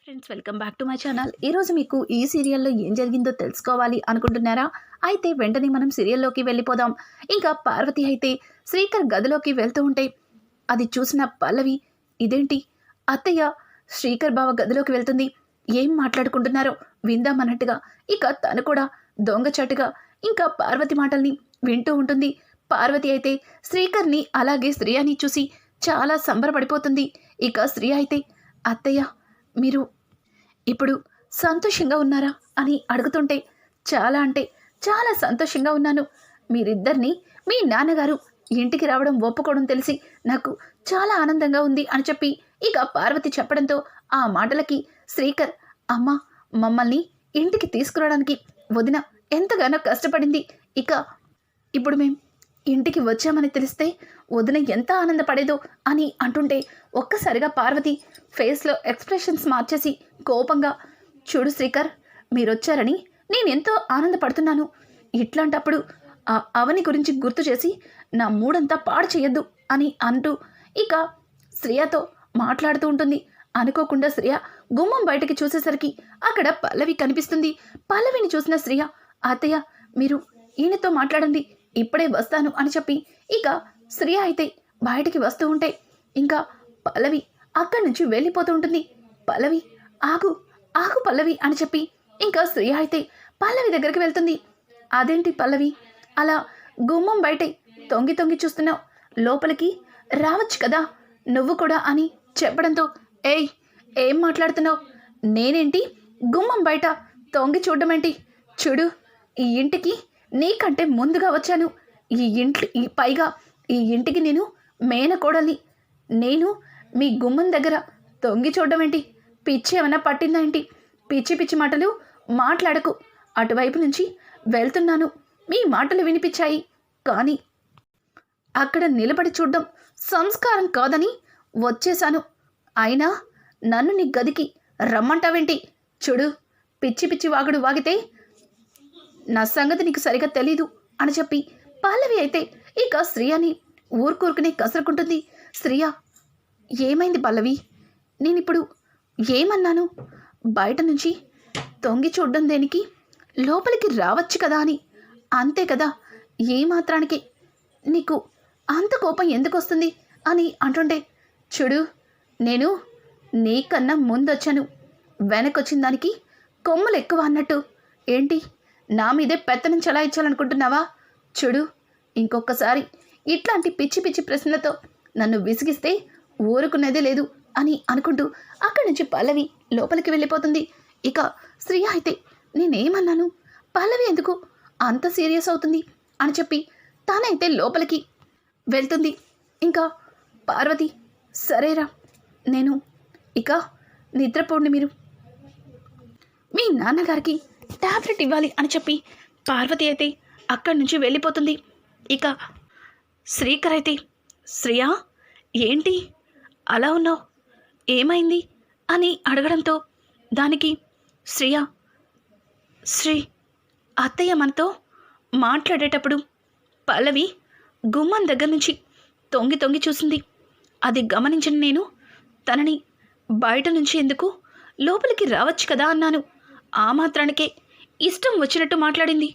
Friends, welcome back to my channel. ఈరోజు మీకు ఈ సీరియల్లో ఏం జరిగిందో తెలుసుకోవాలి అనుకుంటున్నారా? అయితే వెంటనే మనం సీరియల్లోకి వెళ్ళిపోదాం. ఇంకా పార్వతి అయితే శ్రీకర్ గదిలోకి వెళ్తూ ఉంటే అది చూసిన పల్లవి, ఇదేంటి అత్తయ్య శ్రీకర్ బావ గదిలోకి వెళ్తుంది, ఏం మాట్లాడుకుంటున్నారో విందామన్నట్టుగా ఇక తను కూడా దొంగచాటుగా ఇంకా పార్వతి మాటల్ని వింటూ ఉంటుంది. పార్వతి అయితే శ్రీకర్ని అలాగే శ్రీయాని చూసి చాలా సంబరపడిపోతుంది. ఇక శ్రీ అయితే, అత్తయ్య మీరు ఇప్పుడు సంతోషంగా ఉన్నారా అని అడుగుతుంటే, చాలా అంటే చాలా సంతోషంగా ఉన్నాను. మీరిద్దరిని మీ నాన్నగారు ఇంటికి రావడం ఒప్పుకోవడం తెలిసి నాకు చాలా ఆనందంగా ఉంది అని చెప్పి ఇక పార్వతి చెప్పడంతో ఆ మాటలకి శ్రీకర్, అమ్మ మమ్మల్ని ఇంటికి తీసుకురావడానికి వదిన ఎంతగానో కష్టపడింది. ఇక ఇప్పుడు మేం ఇంటికి వచ్చామని తెలిస్తే వదిన ఎంత ఆనందపడేదో అని అంటుంటే ఒక్కసారిగా పార్వతి ఫేస్లో ఎక్స్ప్రెషన్స్ మార్చేసి కోపంగా, చూడు శ్రీకర్, మీరొచ్చారని నేనెంతో ఆనందపడుతున్నాను. ఇట్లాంటప్పుడు ఆ అవని గురించి గుర్తు చేసి నా మూడంతా పాడు చేయొద్దు అని అంటూ ఇక శ్రియతో మాట్లాడుతూ ఉంటుంది. అనుకోకుండా శ్రియ గుమ్మం బయటకి చూసేసరికి అక్కడ పల్లవి కనిపిస్తుంది. పల్లవిని చూసిన శ్రియ, అత్తయ్య మీరు ఈయనతో మాట్లాడండి, ఇప్పుడే వస్తాను అని చెప్పి ఇక శ్రియ అయితే బయటికి వస్తూ ఉంటే ఇంకా పల్లవి అక్కడి నుంచి వెళ్ళిపోతూ ఉంటుంది. పల్లవి ఆగు ఆగు పల్లవి అని చెప్పి ఇంకా శ్రియ అయితే పల్లవి దగ్గరికి వెళ్తుంది. అదేంటి పల్లవి, అలా గుమ్మం బయటే తొంగి తొంగి చూస్తున్నావు, లోపలికి రావచ్చు కదా నువ్వు కూడా అని చెప్పడంతో, ఏయ్ ఏం మాట్లాడుతున్నావు, నేనేంటి గుమ్మం బయట తొంగి చూడడమేంటి, చూడు ఈ ఇంటికి నీకంటే ముందుగా వచ్చాను. పైగా ఈ ఇంటికి నేను మేనకోడల్ని. నేను మీ గుమ్మం దగ్గర తొంగి చూడడం ఏంటి, పిచ్చి ఏమైనా పట్టిందా ఏంటి? పిచ్చి పిచ్చి మాటలు మాట్లాడకు. అటువైపు నుంచి వెళ్తున్నాను, మీ మాటలు వినిపించాయి, కానీ అక్కడ నిలబడి చూడడం సంస్కారం కాదని వచ్చేశాను. అయినా నన్ను నీ గదికి రమ్మంటావేంటి? చూడు పిచ్చి పిచ్చి వాగుడు వాగితే నా సంగతి నీకు సరిగా తెలీదు అని చెప్పి పల్లవి అయితే ఇక శ్రియని ఊరుకూరుకునే కసురుకుంటుంది. శ్రియ, ఏమైంది పల్లవి, నేనిప్పుడు ఏమన్నాను? బయట నుంచి తొంగి చూడడం దేనికి, లోపలికి రావచ్చు కదా అని, అంతే కదా. ఏ మాత్రానికి నీకు అంత కోపం ఎందుకు వస్తుంది అని అంటుంటే, చూడు నేను నీకన్నా ముందొచ్చాను, వెనకొచ్చిన దానికి కొమ్ములు ఎక్కువ అన్నట్టు ఏంటి నా మీదే పెత్తనం చలాయించాలనుకుంటున్నావా? చూడు ఇంకొకసారి ఇట్లాంటి పిచ్చి పిచ్చి ప్రశ్నలతో నన్ను విసిగిస్తే ఊరుకునేదే లేదు అని అనుకుంటూ అక్కడి నుంచి పల్లవి లోపలికి వెళ్ళిపోతుంది. ఇక శ్రియ అయితే, నేనేమన్నాను, పల్లవి ఎందుకు అంత సీరియస్ అవుతుంది అని చెప్పి తానైతే లోపలికి వెళ్తుంది. ఇంకా పార్వతి, సరేరా నేను ఇక నిద్రపోండి, మీరు మీ నాన్నగారికి టాబ్లెట్ ఇవ్వాలి అని చెప్పి పార్వతి అయితే అక్కడి నుంచి వెళ్ళిపోతుంది. ఇక శ్రీకర్ అయితే, శ్రియా ఏంటి అలా ఉన్నావు, ఏమైంది అని అడగడంతో దానికి శ్రియ, శ్రీ అత్తయ్య మనతో మాట్లాడేటప్పుడు పల్లవి గుమ్మం దగ్గర నుంచి తొంగి తొంగి చూసింది. అది గమనించిన నేను తనని బయట నుంచి ఎందుకు లోపలికి రావచ్చు కదా అన్నాను. ఆ మాత్రానికే ఇష్టం వచ్చినట్టు మాట్లాడింది.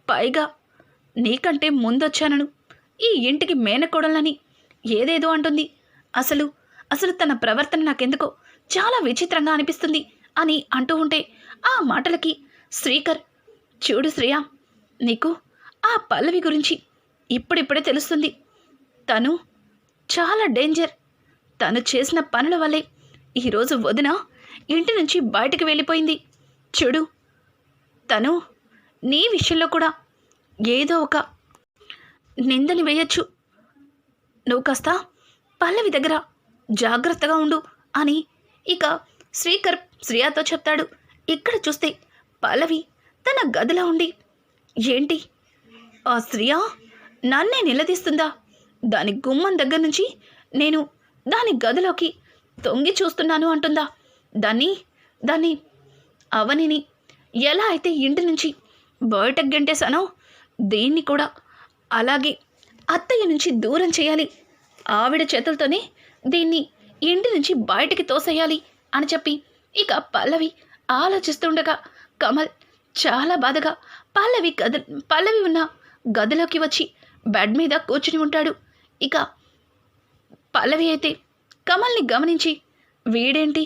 పైగా నీకంటే ముందొచ్చానను, ఈ ఇంటికి మేనకోడలని ఏదేదో అంటుంది. అసలు తన ప్రవర్తన నాకెందుకో చాలా విచిత్రంగా అనిపిస్తుంది అని అంటూ ఉంటే ఆ మాటలకి శ్రీకర్, చూడు శ్రేయ, నీకు ఆ పల్లవి గురించి ఇప్పుడిప్పుడే తెలుస్తుంది. తను చాలా డేంజర్. తను చేసిన పనుల వల్లే ఈరోజు వదిన ఇంటి నుంచి బయటకు వెళ్ళిపోయింది. చూడు తను నీ విషయంలో కూడా ఏదో ఒక నిందని వేయచ్చు. నువ్వు కాస్త పల్లవి దగ్గర జాగ్రత్తగా ఉండు అని ఇక శ్రీకర్ శ్రియతో చెప్తాడు. ఇక్కడ చూస్తే పల్లవి తన గదిలో ఉండి, ఏంటి ఆ శ్రియ నన్నే నిలదీస్తుందా? దాని గుమ్మం దగ్గర నుంచి నేను దాని గదిలోకి తొంగి చూస్తున్నాను అంటుందా? దాన్ని అవనిని ఎలా అయితే ఇంటి నుంచి బయటకు గెంటేశానో దీన్ని కూడా అలాగే అత్తయ్య నుంచి దూరం చేయాలి. ఆవిడ చేతులతోనే దీన్ని ఇంటి నుంచి బయటికి తోసేయాలి అని చెప్పి ఇక పల్లవి ఆలోచిస్తుండగా కమల్ చాలా బాధగా పల్లవి ఉన్న గదిలోకి వచ్చి బెడ్ మీద కూర్చుని ఉంటాడు. ఇక పల్లవి అయితే కమల్ని గమనించి వీడేంటి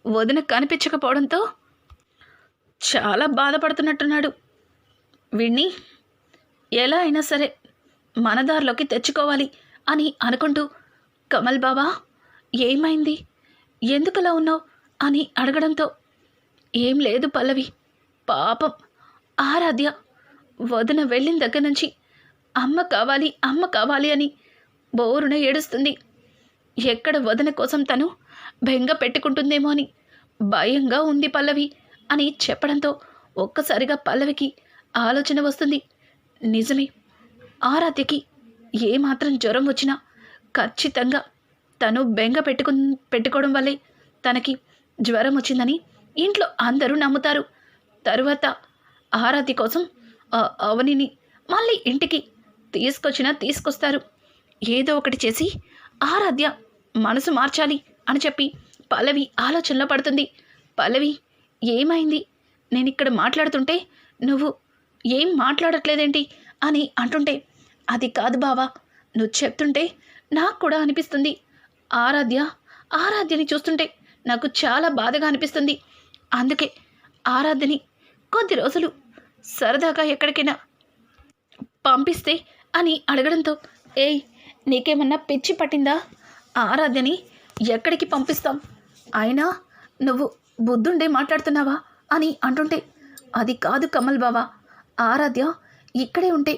వదిన కనిపించకపోవడంతో చాలా బాధపడుతున్నట్టున్నాడు, వీణ్ణి ఎలా అయినా సరే మన దారిలోకి తెచ్చుకోవాలి అని అనుకుంటూ కమల్ బాబా ఏమైంది, ఎందుకలా ఉన్నావు అని అడగడంతో ఏం లేదు పల్లవి, పాపం ఆరాధ్య వదిన వెళ్ళిన దగ్గర నుంచి అమ్మ కావాలి అని బోరున ఏడుస్తుంది. ఎక్కడ వదిన కోసం తను బెంగ పెట్టుకుంటుందేమో అని భయంగా ఉంది పల్లవి అని చెప్పడంతో ఒక్కసారిగా పల్లవికి ఆలోచన వస్తుంది. నిజమే, ఆరాధ్యకి ఏమాత్రం జ్వరం వచ్చినా ఖచ్చితంగా తను బెంగ పెట్టుకోవడం వల్లే తనకి జ్వరం వచ్చిందని ఇంట్లో అందరూ నమ్ముతారు. తరువాత ఆరాధ్య కోసం అవనిని మళ్ళీ ఇంటికి తీసుకొస్తారు. ఏదో ఒకటి చేసి ఆరాధ్య మనసు మార్చాలి అని చెప్పి పల్లవి ఆలోచనలో పడుతుంది. పల్లవి ఏమైంది, నేను ఇక్కడ మాట్లాడుతుంటే నువ్వు ఏం మాట్లాడట్లేదేంటి అని అంటుంటే అది కాదు బావా, నువ్వు చెప్తుంటే నాకు కూడా అనిపిస్తుంది. ఆరాధ్యని చూస్తుంటే నాకు చాలా బాధగా అనిపిస్తుంది. అందుకే ఆరాధ్యని కొద్ది రోజులు సరదాగా ఎక్కడికైనా పంపిస్తే అని అడగడంతో ఏయ్ నీకేమన్నా పిచ్చి పట్టిందా, ఆరాధ్యని ఎక్కడికి పంపిస్తాం, అయినా నువ్వు బుద్ధుండే మాట్లాడుతున్నావా అని అంటుంటే అది కాదు కమల్ బావా, ఆరాధ్య ఇక్కడే ఉంటే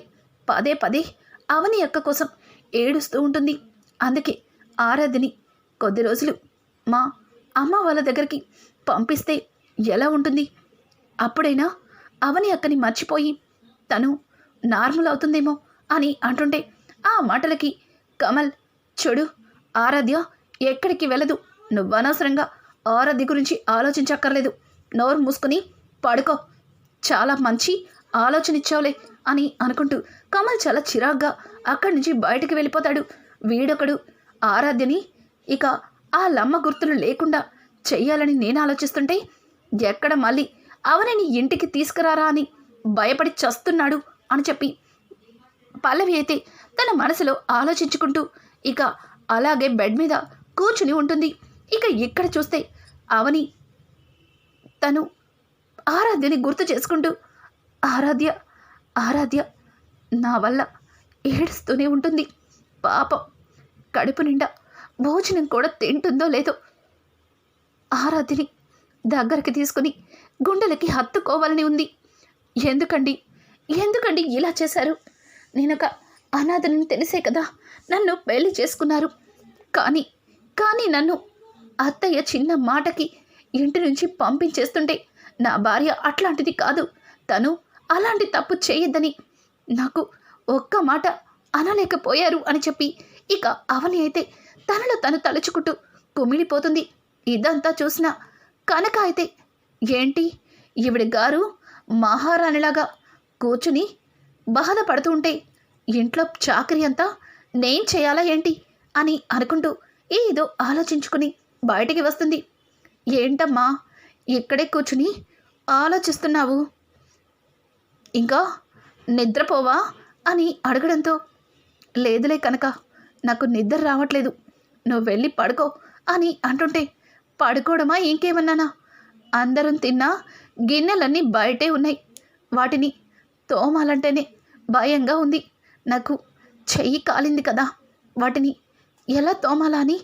పదే పదే అవని అక్క కోసం ఏడుస్తూ ఉంటుంది. అందుకే ఆరాధ్యని కొద్ది రోజులు మా అమ్మ వాళ్ళ దగ్గరికి పంపిస్తే ఎలా ఉంటుంది, అప్పుడైనా అవని అక్కని మర్చిపోయి తను నార్మల్ అవుతుందేమో అని అంటుంటే ఆ మాటలకి కమల్ చూడు, ఆరాధ్య ఎక్కడికి వెళ్ళదు, నువ్వు అనవసరంగా ఆరాధ్య గురించి ఆలోచించక్కర్లేదు, నోరు మూసుకుని పడుకో, చాలా మంచి ఆలోచన ఇచ్చావులే అని అనుకుంటూ కమల్ చాలా చిరాగ్గా అక్కడి నుంచి బయటికి వెళ్ళిపోతాడు. వీడొకడు ఆరాధ్యని ఇక ఆ లమ్మ గుర్తులు లేకుండా చెయ్యాలని నేను ఆలోచిస్తుంటే ఎక్కడ మళ్ళీ అవనిని ఇంటికి తీసుకురారా అని భయపడి చస్తున్నాడు అని చెప్పి పల్లవి అయితే తన మనసులో ఆలోచించుకుంటూ ఇక అలాగే బెడ్ మీద కూర్చుని ఉంటుంది. ఇక ఇక్కడ చూస్తే అవని తను ఆరాధ్యని గుర్తు చేసుకుంటూ ఆరాధ్య నా వల్ల ఏడుస్తూనే ఉంటుంది, పాపం కడుపు నిండా భోజనం కూడా తింటుందో లేదో, ఆరాధ్యని దగ్గరికి తీసుకుని గుండెలకి హత్తుకోవాలని ఉంది. ఎందుకండి ఇలా చేశారు, నేనొక అనాథనని తెలిసే కదా నన్ను పెళ్లి చేసుకున్నారు, కానీ నన్ను అత్తయ్య చిన్న మాటకి ఇంటి నుంచి పంపించేస్తుంటే నా భార్య అట్లాంటిది కాదు, తను అలాంటి తప్పు చేయొద్దని నాకు ఒక్క మాట అనలేకపోయారు అని చెప్పి ఇక అవని అయితే తనలో తను తలుచుకుంటూ కుమిలిపోతుంది. ఇదంతా చూసిన కనక అయితే ఏంటి ఈవిడ గారు మహారాణిలాగా కూర్చుని బాధపడుతూ ఉంటే ఇంట్లో చాకరీ అంతా నేను చేయాలా ఏంటి అని అనుకుంటూ ఏదో ఆలోచించుకుని బయటికి వస్తుంది. ఏంటమ్మా ఇక్కడే కూర్చుని ఆలోచిస్తున్నావు, ఇంకా నిద్రపోవా అని అడగడంతో లేదులే కనుక నాకు నిద్ర రావట్లేదు, నువ్వు వెళ్ళి పడుకో అని అంటుంటే పడుకోవడమా ఇంకేమన్నానా, అందరం తిన్నా గిన్నెలన్నీ బయటే ఉన్నాయి, వాటిని తోమాలంటేనే భయంగా ఉంది, నాకు చెయ్యి కాలింది కదా, వాటిని ఎలా తోమాలా అని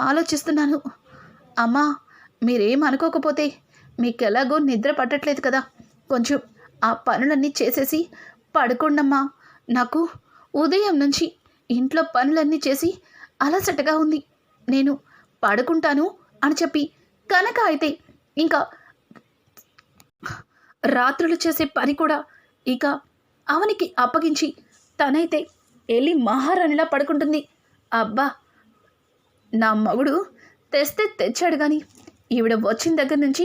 ఆలోచిస్తున్నాను. అమ్మా మీరేం అనుకోకపోతే మీకు ఎలాగో నిద్ర పట్టట్లేదు కదా, కొంచెం ఆ పనులన్నీ చేసేసి పడుకోండమ్మా, నాకు ఉదయం నుంచి ఇంట్లో పనులన్నీ చేసి అలసటగా ఉంది, నేను పడుకుంటాను అని చెప్పి కనక అయితే ఇంకా రాత్రులు చేసే పని కూడా ఇక అవనికి అప్పగించి తనైతే వెళ్ళి మహారాణిలా పడుకుంటుంది. అబ్బా నా మగుడు తెచ్చాడు కానీ ఈవిడ వచ్చిన దగ్గర నుంచి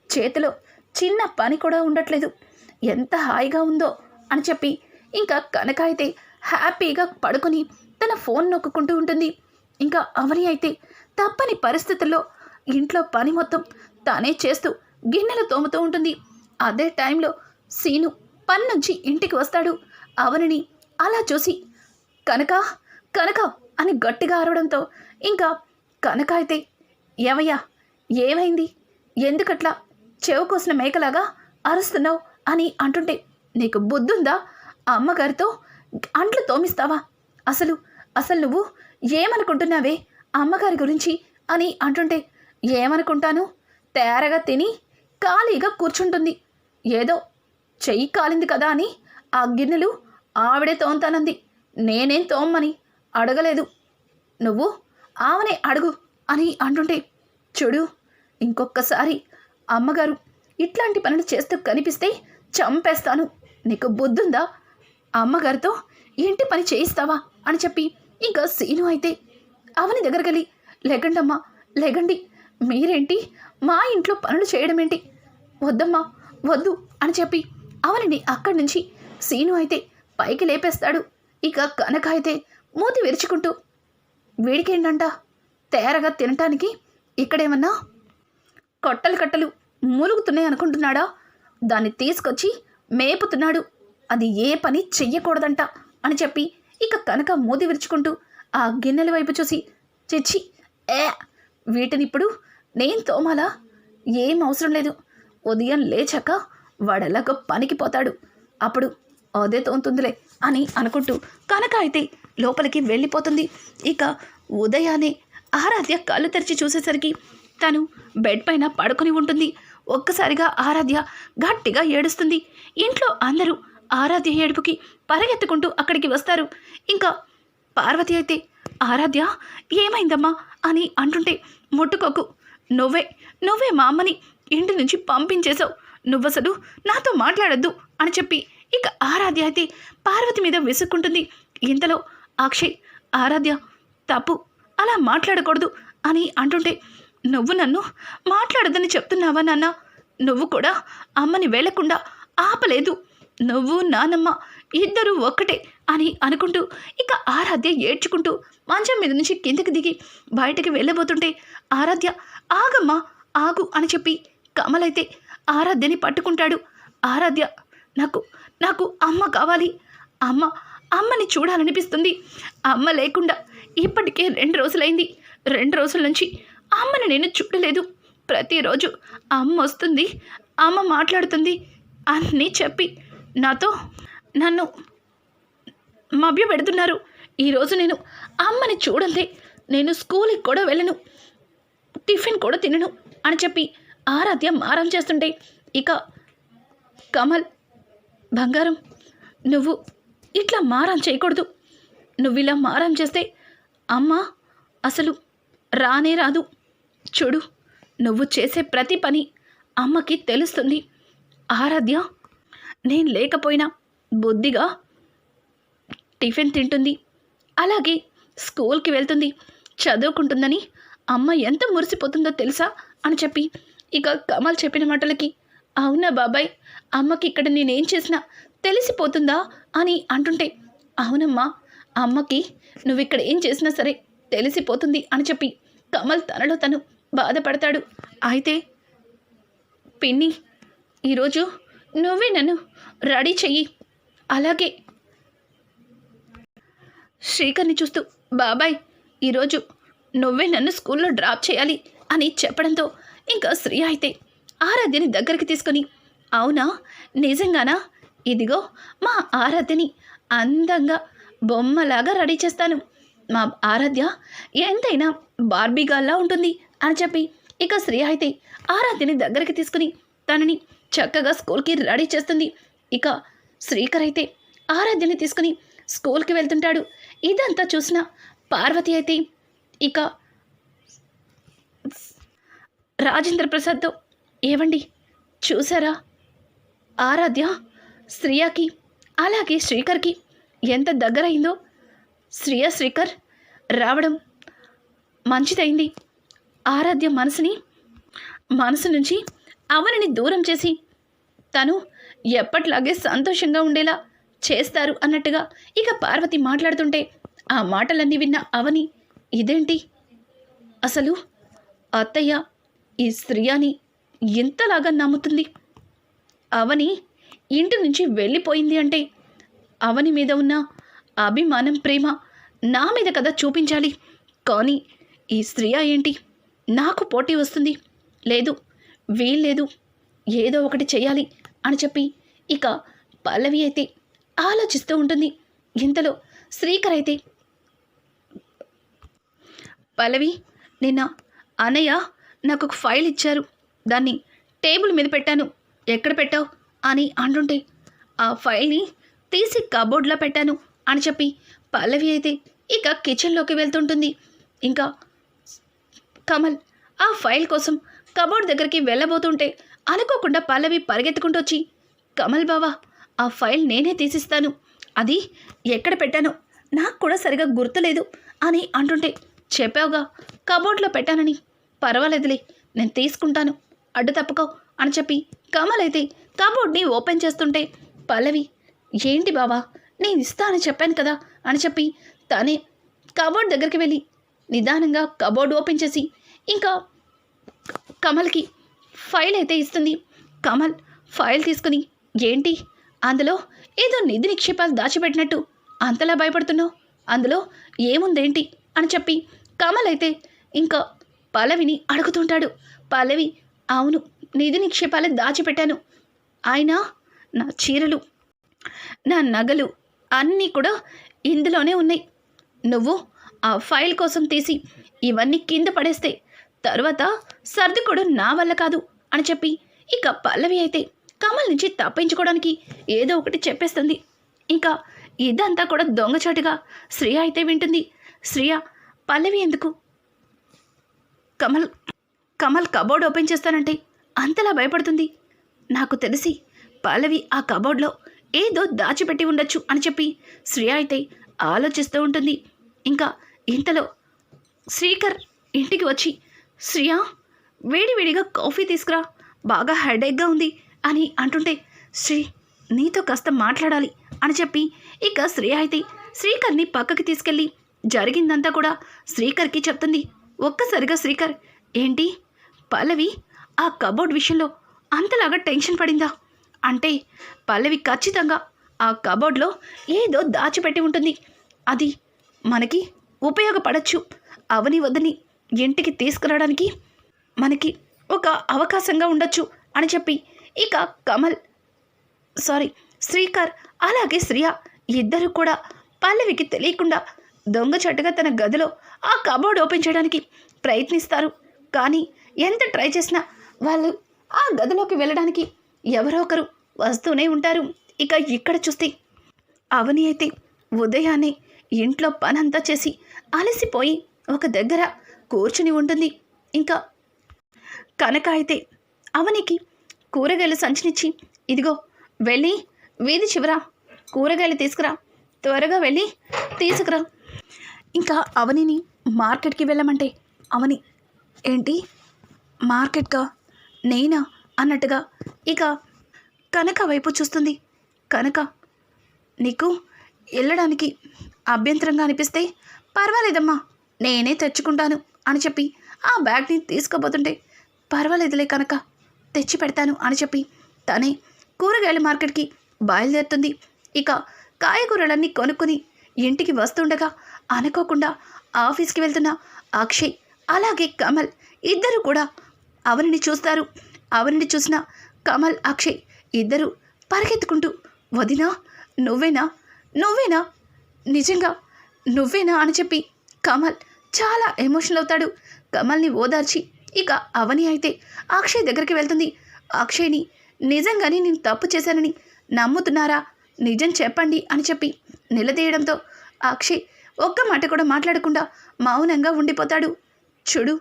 చేతిలో చిన్న పని కూడా ఉండట్లేదు, ఎంత హాయిగా ఉందో అని చెప్పి ఇంకా కనక అయితే హ్యాపీగా పడుకొని తన ఫోన్ నొక్కుంటూ ఉంటుంది. ఇంకా అవని అయితే తప్పని పరిస్థితుల్లో ఇంట్లో పని మొత్తం తనే చేస్తూ గిన్నెలు తోముతూ ఉంటుంది. అదే టైంలో సీను పని నుంచి ఇంటికి వస్తాడు. అవనిని అలా చూసి కనక కనక అని గట్టిగా అరవడంతో ఇంకా కనక అయితే ఏమయ్యా ఏమైంది, ఎందుకట్లా చెవు కోసిన మేకలాగా అరుస్తున్నావు అని అంటుంటే, నీకు బుద్ధుందా, అమ్మగారితో అంట్లు తోమిస్తావా, అసలు అసలు నువ్వు ఏమనుకుంటున్నావే అమ్మగారి గురించి అని అంటుంటే, ఏమనుకుంటాను, తేరగా తిని ఖాళీగా కూర్చుంటుంది, ఏదో చెయ్యి కాలింది కదా అని ఆ గిన్నెలు ఆవిడే తోముతానంది, నేనేం తోమ్మని అడగలేదు, నువ్వు ఆమెనే అడుగు అని అంటుంటే, చూడు ఇంకొకసారి అమ్మగారు ఇట్లాంటి పనులు చేస్తూ కనిపిస్తే చంపేస్తాను, నీకు బుద్ధుందా, అమ్మగారితో ఇంటి పని చేయిస్తావా అని చెప్పి ఇంకా సీను అయితే అవని దగ్గరకెళ్ళి, లెగండమ్మా లెగండి, మీరేంటి మా ఇంట్లో పనులు చేయడం ఏంటి, వద్దమ్మా వద్దు అని చెప్పి అవనిని అక్కడి నుంచి సీను అయితే పైకి లేపేస్తాడు. ఇక కనక అయితే మూతి విరుచుకుంటూ, వీడికేంటంట తేరగా తినటానికి ఇక్కడేమన్నా కట్టలు కట్టలు మూలుగుతున్నాయి అనుకుంటున్నాడా, దాన్ని తీసుకొచ్చి మేపుతున్నాడు, అది ఏ పని చెయ్యకూడదంట అని చెప్పి ఇక కనక మూతి విరుచుకుంటూ ఆ గిన్నెల వైపు చూసి, చిచ్చి ఏ వీటినిప్పుడు నేను తోమాలా, ఏం అవసరం లేదు, ఉదయం లేచాక వాడెలాగో పనికి పోతాడు, అప్పుడు అదే తోముతుందిలే అని అనుకుంటూ కనక అయితే లోపలికి వెళ్ళిపోతుంది. ఇక ఉదయాన్నే ఆరాధ్య కళ్ళు తెరిచి చూసేసరికి తను బెడ్ పైన పడుకొని ఉంటుంది. ఒక్కసారిగా ఆరాధ్య గట్టిగా ఏడుస్తుంది. ఇంట్లో అందరూ ఆరాధ్య ఏడుపుకి పరిగెత్తుకుంటూ అక్కడికి వస్తారు. ఇంకా పార్వతి అయితే, ఆరాధ్య ఏమైందమ్మా అని అంటుంటే, ముట్టుకోకు, నువ్వే మా అమ్మని ఇంటి నుంచి పంపించేశావు, నువ్వసలు నాతో మాట్లాడద్దు అని చెప్పి ఇక ఆరాధ్య అయితే పార్వతి మీద విసుక్కుంటుంది. ఇంతలో అక్షయ్, ఆరాధ్య తప్పు, అలా మాట్లాడకూడదు అని అంటుంటే, నువ్వు నన్ను మాట్లాడదని చెప్తున్నావా నాన్న, నువ్వు కూడా అమ్మని వెళ్లకుండా ఆపలేదు, నువ్వు నానమ్మ ఇద్దరూ ఒక్కటే అని అనుకుంటూ ఇక ఆరాధ్య ఏడ్చుకుంటూ మంచం మీద నుంచి కిందకి దిగి బయటకి వెళ్ళబోతుంటే, ఆరాధ్య ఆగమ్మా ఆగు అని చెప్పి కమలైతే ఆరాధ్యని పట్టుకుంటాడు. ఆరాధ్య, నాకు అమ్మ కావాలి, అమ్మని చూడాలనిపిస్తుంది, అమ్మ లేకుండా ఇప్పటికే 2 రోజులైంది, 2 రోజుల నుంచి అమ్మని నేను చూడలేదు, ప్రతిరోజు అమ్మ వస్తుంది, అమ్మ మాట్లాడుతుంది అన్నీ చెప్పి నన్ను మభ్య పెడుతున్నారు, ఈరోజు నేను అమ్మని చూడలే, నేను స్కూల్కి కూడా వెళ్ళను, టిఫిన్ కూడా తినను అని చెప్పి ఆరాధ్య మారం చేస్తుంటే, ఇక కమల్, బంగారం నువ్వు ఇట్లా మారం చేయకూడదు, నువ్వు ఇలా మారం చేస్తే అమ్మ అసలు రానే రాదు, చూడు నువ్వు చేసే ప్రతి పని అమ్మకి తెలుస్తుంది, ఆరాధ్య నేను లేకపోయినా బుద్ధిగా టిఫిన్ తింటుంది, అలాగే స్కూల్కి వెళ్తుంది, చదువుకుంటుందని అమ్మ ఎంత మురిసిపోతుందో తెలుసా అని చెప్పి ఇక కమల్ చెప్పిన మాటలకి, అవునా బాబాయ్, అమ్మకి ఇక్కడ నేనేం చేసినా తెలిసిపోతుందా అని అంటుంటే, అవునమ్మా, అమ్మకి నువ్వు ఇక్కడ ఏం చేసినా సరే తెలిసిపోతుంది అని చెప్పి కమల్ తనలో తను బాధపడతాడు. అయితే పిన్ని, ఈరోజు నువ్వే నన్ను రెడీ చెయ్యి, అలాగే శ్రీకర్ని చూస్తూ, బాబాయ్ ఈరోజు నువ్వే నన్ను స్కూల్లో డ్రాప్ చేయాలి అని చెప్పడంతో ఇంకా శ్రీ అయితే ఆరాధ్యని దగ్గరికి తీసుకొని, అవునా నిజంగానా, ఇదిగో మా ఆరాధ్యని అందంగా బొమ్మలాగా రెడీ చేస్తాను, మా ఆరాధ్య ఎంతైనా బార్బీగాల్లా ఉంటుంది అని చెప్పి ఇక శ్రీ అయితే ఆరాధ్యని దగ్గరికి తీసుకుని తనని చక్కగా స్కూల్కి రెడీ చేస్తుంది. ఇక శ్రీకర్ అయితే ఆరాధ్యని తీసుకుని స్కూల్కి వెళ్తుంటాడు. ఇదంతా చూసిన పార్వతి అయితే ఇక రాజేంద్ర ప్రసాద్తో, ఏవండి చూసారా, ఆరాధ్య శ్రియకి అలాగే శ్రీకర్కి ఎంత దగ్గరైందో, శ్రీకర్ రావడం మంచిదైంది, ఆరాధ్య మనసు నుంచి అవనిని దూరం చేసి తను ఎప్పట్లాగే సంతోషంగా ఉండేలా చేస్తారు అన్నట్టుగా ఇక పార్వతి మాట్లాడుతుంటే, ఆ మాటలన్నీ విన్న అవని, ఇదేంటి అసలు అత్తయ్య ఈ శ్రియని ఇంతలాగా నమ్ముతుంది? అవని ఇంటి నుంచి వెళ్ళిపోయింది అంటే అవని మీద ఉన్న అభిమానం, ప్రేమ నా మీద కదా చూపించాలి. కానీ ఈ శ్రియ ఏంటి నాకు పోటీ వస్తుంది? లేదు, వీల్లేదు, ఏదో ఒకటి చెయ్యాలి అని చెప్పి ఇక పల్లవి అయితే ఆలోచిస్తూ ఉంటుంది. ఇంతలో శ్రీకర్ అయితే, పల్లవి, నిన్న అన్నయ్య నాకు ఒక ఫైల్ ఇచ్చారు, దాన్ని టేబుల్ మీద పెట్టాను, ఎక్కడ పెట్టావు అని అంటుంటే, ఆ ఫైల్ని తీసి కబోర్డ్లో పెట్టాను అని చెప్పి పల్లవి అయితే ఇక కిచెన్లోకి వెళ్తుంటుంది. ఇంకా కమల్ ఆ ఫైల్ కోసం కబోర్డ్ దగ్గరికి వెళ్ళబోతుంటే అనుకోకుండా పల్లవి పరిగెత్తుకుంటూ వచ్చి, కమల్ బావా, ఆ ఫైల్ నేనే తీసిస్తాను, అది ఎక్కడ పెట్టానో నాకు కూడా సరిగా గుర్తులేదు అని అంటుంటే, చెప్పావుగా కబోర్డ్లో పెట్టానని, పర్వాలేదులే నేను తీసుకుంటాను, అడ్డు తప్పుకో అని చెప్పి కమల్ అయితే కబోర్డ్ని ఓపెన్ చేస్తుంటే, పల్లవి, ఏంటి బావా, నేను ఇస్తా అని చెప్పాను కదా అని చెప్పి తనే కబోర్డ్ దగ్గరికి వెళ్ళి నిదానంగా కబోర్డ్ ఓపెన్ చేసి ఇంకా కమల్కి ఫైల్ అయితే ఇస్తుంది. కమల్ ఫైల్ తీసుకుని, ఏంటి అందులో ఏదో నిధి నిక్షేపాలు దాచిపెట్టినట్టు అంతలా భయపడుతున్నావు, అందులో ఏముందేంటి అని చెప్పి కమల్ అయితే ఇంకా పల్లవిని అడుగుతుంటాడు. పల్లవి, అవును, నిధి నిక్షేపాలే దాచిపెట్టాను, ఆయన నా చీరలు, నా నగలు అన్నీ కూడా ఇందులోనే ఉన్నాయి. నువ్వు ఆ ఫైల్ కోసం తీసి ఇవన్నీ కింద పడేస్తే తర్వాత సర్దుకోవడం నా వల్ల కాదు అని చెప్పి ఇక పల్లవి అయితే కమల్ నుంచి తప్పించుకోవడానికి ఏదో ఒకటి చెప్పేస్తుంది. ఇంకా ఇదంతా కూడా దొంగచాటుగా శ్రియ అయితే వింటుంది. శ్రియ, పల్లవి ఎందుకు కమల్ కబోర్డ్ ఓపెన్ చేస్తానంటే అంతలా భయపడుతుంది? నాకు తెలిసి పల్లవి ఆ కబోర్డ్లో ఏదో దాచిపెట్టి ఉండొచ్చు అని చెప్పి శ్రియ అయితే ఆలోచిస్తూ ఉంటుంది. ఇంకా ఇంతలో శ్రీకర్ ఇంటికి వచ్చి, శ్రియ, వేడివేడిగా కాఫీ తీసుకురా, బాగా హెడేక్గా ఉంది అని అంటుంటే, శ్రీ, నీతో కాస్త మాట్లాడాలి అని చెప్పి ఇక శ్రియ అయితే శ్రీకర్ని పక్కకి తీసుకెళ్ళి జరిగిందంతా కూడా శ్రీకర్కి చెప్తుంది. ఒక్కసారిగా శ్రీకర్, ఏంటి పల్లవి ఆ కబోర్డ్ విషయంలో అంతలాగా టెన్షన్ పడిందా? అంటే పల్లవి ఖచ్చితంగా ఆ కబోర్డ్లో ఏదో దాచిపెట్టి ఉంటుంది, అది మనకి ఉపయోగపడచ్చు, అవని వద్దని ఇంటికి తీసుకురావడానికి మనకి ఒక అవకాశంగా ఉండొచ్చు అని చెప్పి ఇక శ్రీకర్ అలాగే శ్రియ ఇద్దరు కూడా పల్లవికి తెలియకుండా దొంగచాటుగా తన గదిలో ఆ కబోర్డ్ ఓపెన్ చేయడానికి ప్రయత్నిస్తారు. కానీ ఎంత ట్రై చేసినా వాళ్ళు ఆ గదిలోకి వెళ్ళడానికి ఎవరో ఒకరు వస్తూనే ఉంటారు. ఇక ఇక్కడ చూస్తే అవని అయితే ఉదయాన్నే ఇంట్లో పనంతా చేసి అలసిపోయి ఒక దగ్గర కూర్చుని ఉంటుంది. ఇంకా కనక అయితే అవనికి కూరగాయలు సంచినిచ్చి, ఇదిగో వెళ్ళి వీధి చివర కూరగాయలు తీసుకురా, త్వరగా వెళ్ళి తీసుకురా. ఇంకా అవనిని మార్కెట్కి వెళ్ళమంటే అవని, ఏంటి మార్కెట్గా, నేనా అన్నట్టుగా ఇక కనక వైపు చూస్తుంది. కనక, నీకు వెళ్ళడానికి అభ్యంతరంగా అనిపిస్తే పర్వాలేదమ్మా, నేనే తెచ్చుకుంటాను అని చెప్పి ఆ బ్యాగ్ని తీసుకోబోతుంటే, పర్వాలేదులే కనక, తెచ్చి పెడతాను అని చెప్పి తనే కూరగాయల మార్కెట్కి బయలుదేరుతుంది. ఇక కాయగూరలన్నీ కొనుక్కొని ఇంటికి వస్తుండగా అనుకోకుండా ఆఫీస్కి వెళ్తున్న అక్షయ్ అలాగే కమల్ ఇద్దరు కూడా అవనిని చూస్తారు. అవనిని చూసిన కమల్, అక్షయ్ ఇద్దరు పరిగెత్తుకుంటూ, వదినా, నువ్వేనా నిజంగా నువ్వేనా అని చెప్పి కమల్ చాలా ఎమోషనల్ అవుతాడు. కమల్ని ఓదార్చి ఇక అవని అయితే అక్షయ్ దగ్గరికి వెళ్తుంది. అక్షయ్ని, నిజంగానే నేను తప్పు చేశానని నమ్ముతున్నారా, నిజం చెప్పండి అని చెప్పి నిలదీయడంతో అక్షయ్ ఒక్క మాట కూడా మాట్లాడకుండా మౌనంగా ఉండిపోతాడు. చూడు,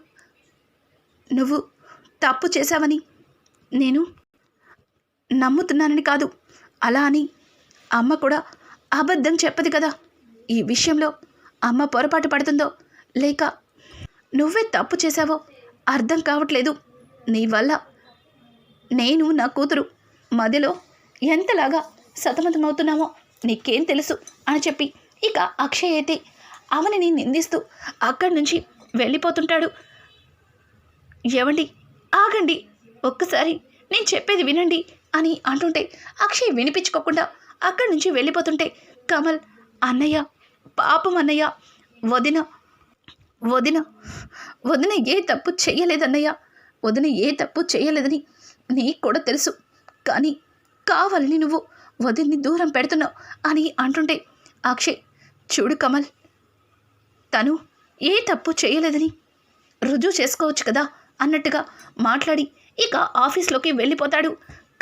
నువ్వు తప్పు చేశావని నేను నమ్ముతున్నానని కాదు, అలా అని అమ్మ కూడా అబద్ధం చెప్పదు కదా. ఈ విషయంలో అమ్మ పొరపాటు పడుతుందో లేక నువ్వే తప్పు చేశావో అర్థం కావట్లేదు. నీ వల్ల నేను, నా కూతురు మధ్యలో ఎంతలాగా సతమతమవుతున్నామో నీకేం తెలుసు అని చెప్పి ఇక అక్షయ్ అయితే అవనిని నిందిస్తూ అక్కడి నుంచి వెళ్ళిపోతుంటాడు. ఏవండి, ఆగండి, ఒక్కసారి నేను చెప్పేది వినండి అని అంటుంటే అక్షయ్ వినిపించుకోకుండా అక్కడి నుంచి వెళ్ళిపోతుంటే కమల్, అన్నయ్య, పాపం అన్నయ్య, వదిన వదిన వదిన ఏ తప్పు చెయ్యలేదన్నయ్య, వదిన ఏ తప్పు చేయలేదని నీకు కూడా తెలుసు, కానీ కావాలని నువ్వు వదిన్ని దూరం పెడుతున్నావు అని అంటుంటే అక్షయ్, చూడు కమల్, తను ఏ తప్పు చేయలేదని రుజువు చేసుకోవచ్చు కదా అన్నట్టుగా మాట్లాడి ఇక ఆఫీస్లోకి వెళ్ళిపోతాడు.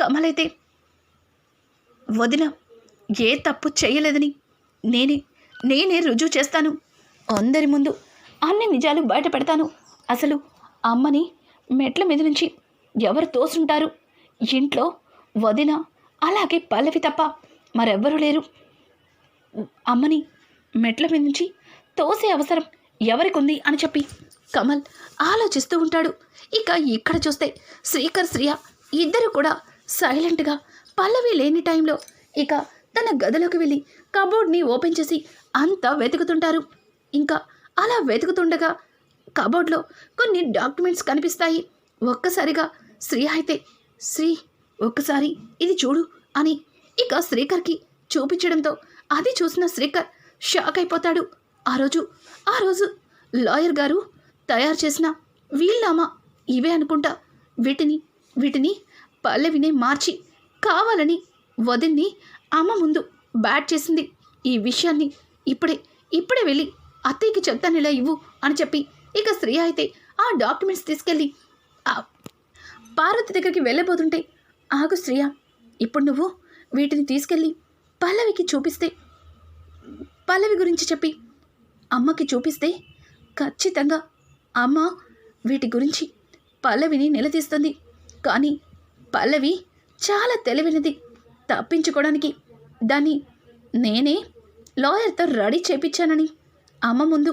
కమల్ అయితే, వదిన ఏ తప్పు చేయలేదని నేనే రుజువు చేస్తాను, అందరి ముందు అన్ని నిజాలు బయట పెడతాను. అసలు అమ్మని మెట్ల మీద నుంచి ఎవరు తోసుంటారు? ఇంట్లో వదిన అలాగే పల్లవి తప్ప మరెవ్వరూ లేరు. అమ్మని మెట్ల మీద నుంచి తోసే అవసరం ఎవరికి ఉంది అని చెప్పి కమల్ ఆలోచిస్తూ ఉంటాడు. ఇక ఇక్కడ చూస్తే శ్రీకర్, శ్రియ ఇద్దరు కూడా సైలెంట్గా పల్లవి లేని టైంలో ఇక తన గదిలోకి వెళ్ళి కబోర్డ్ని ఓపెన్ చేసి అంతా వెతుకుతుంటారు. ఇంకా అలా వెతుకుతుండగా కబోర్డ్లో కొన్ని డాక్యుమెంట్స్ కనిపిస్తాయి. ఒక్కసారిగా శ్రియ అయితే, శ్రీ ఒక్కసారి ఇది చూడు అని ఇక శ్రీకర్కి చూపించడంతో అది చూసిన శ్రీకర్ షాక్ అయిపోతాడు. ఆ రోజు లాయర్ గారు తయారు చేసిన వీల్నామా ఇవే అనుకుంటా. వీటిని పల్లవినే మార్చి కావాలని వదిన్ని అమ్మ ముందు బ్యాట్ చేసింది. ఈ విషయాన్ని ఇప్పుడే వెళ్ళి అత్తయ్యకి చెప్తాను, ఇలా ఇవ్వు అని చెప్పి ఇక శ్రియ అయితే ఆ డాక్యుమెంట్స్ తీసుకెళ్ళి పార్వతి దగ్గరికి వెళ్ళబోతుంటే, ఆగు శ్రియ, ఇప్పుడు నువ్వు వీటిని తీసుకెళ్ళి పల్లవికి చూపిస్తే, పల్లవి గురించి చెప్పి అమ్మకి చూపిస్తే ఖచ్చితంగా అమ్మ వీటి గురించి పల్లవిని నిలదీస్తుంది. కానీ పల్లవి చాలా తెలివైనది, తప్పించుకోవడానికి దాన్ని నేనే లాయర్తో రెడీ చేపించానని అమ్మ ముందు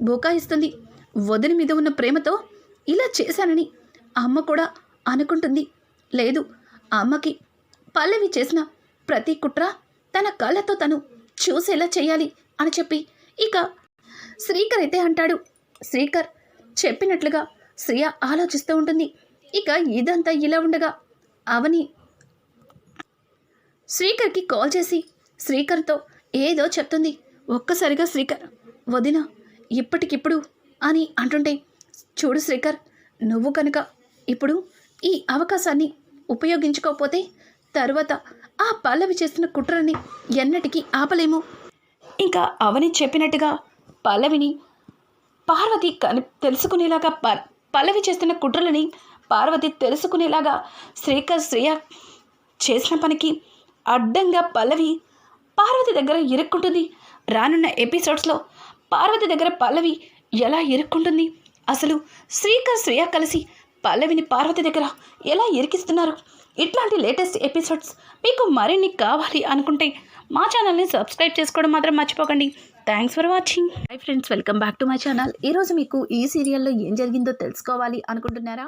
బుకాయిస్తుంది. వదిన మీద ఉన్న ప్రేమతో ఇలా చేశానని అమ్మ కూడా అనుకుంటుంది. లేదు, అమ్మకి పల్లవి చేసిన ప్రతి కుట్ర తన కళ్ళతో తను చూసేలా చేయాలి అని చెప్పి ఇక శ్రీకర్ అయితే అంటాడు. శ్రీకర్ చెప్పినట్లుగా శ్రియ ఆలోచిస్తూ ఉంటుంది. ఇక ఇదంతా ఇలా ఉండగా అవని శ్రీకర్కి కాల్ చేసి శ్రీకర్తో ఏదో చెప్తుంది. ఒక్కసారిగా శ్రీకర్, వదిన ఇప్పటికిప్పుడు అని అంటుంటే, చూడు శ్రీకర్, నువ్వు కనుక ఇప్పుడు ఈ అవకాశాన్ని ఉపయోగించుకోకపోతే తర్వాత ఆ పల్లవి చేస్తున్న కుట్రని ఎన్నటికీ ఆపలేము. ఇంకా అవని చెప్పినట్టుగా పల్లవిని పార్వతి తెలుసుకునేలాగా పల్లవి చేస్తున్న కుట్రలని పార్వతి తెలుసుకునేలాగా శ్రీకర్, శ్రియ చేసిన పనికి అడ్డంగా పల్లవి పార్వతి దగ్గర ఇరుక్కుంటుంది. రానున్న ఎపిసోడ్స్లో పార్వతి దగ్గర పల్లవి ఎలా ఇరుక్కుంటుంది, అసలు శ్రీకర్, శ్రియ కలిసి పల్లవిని పార్వతి దగ్గర ఎలా ఇరికిస్తున్నారు, ఇట్లాంటి లేటెస్ట్ ఎపిసోడ్స్ మీకు మరిన్ని కావాలి అనుకుంటే మా ఛానల్ని సబ్స్క్రైబ్ చేసుకోవడం మాత్రం మర్చిపోకండి. Thanks for watching. Hi friends, welcome back to my channel. ఈరోజు మీకు ఈ సీరియల్లో ఏం జరిగిందో తెలుసుకోవాలి అనుకుంటున్నారా?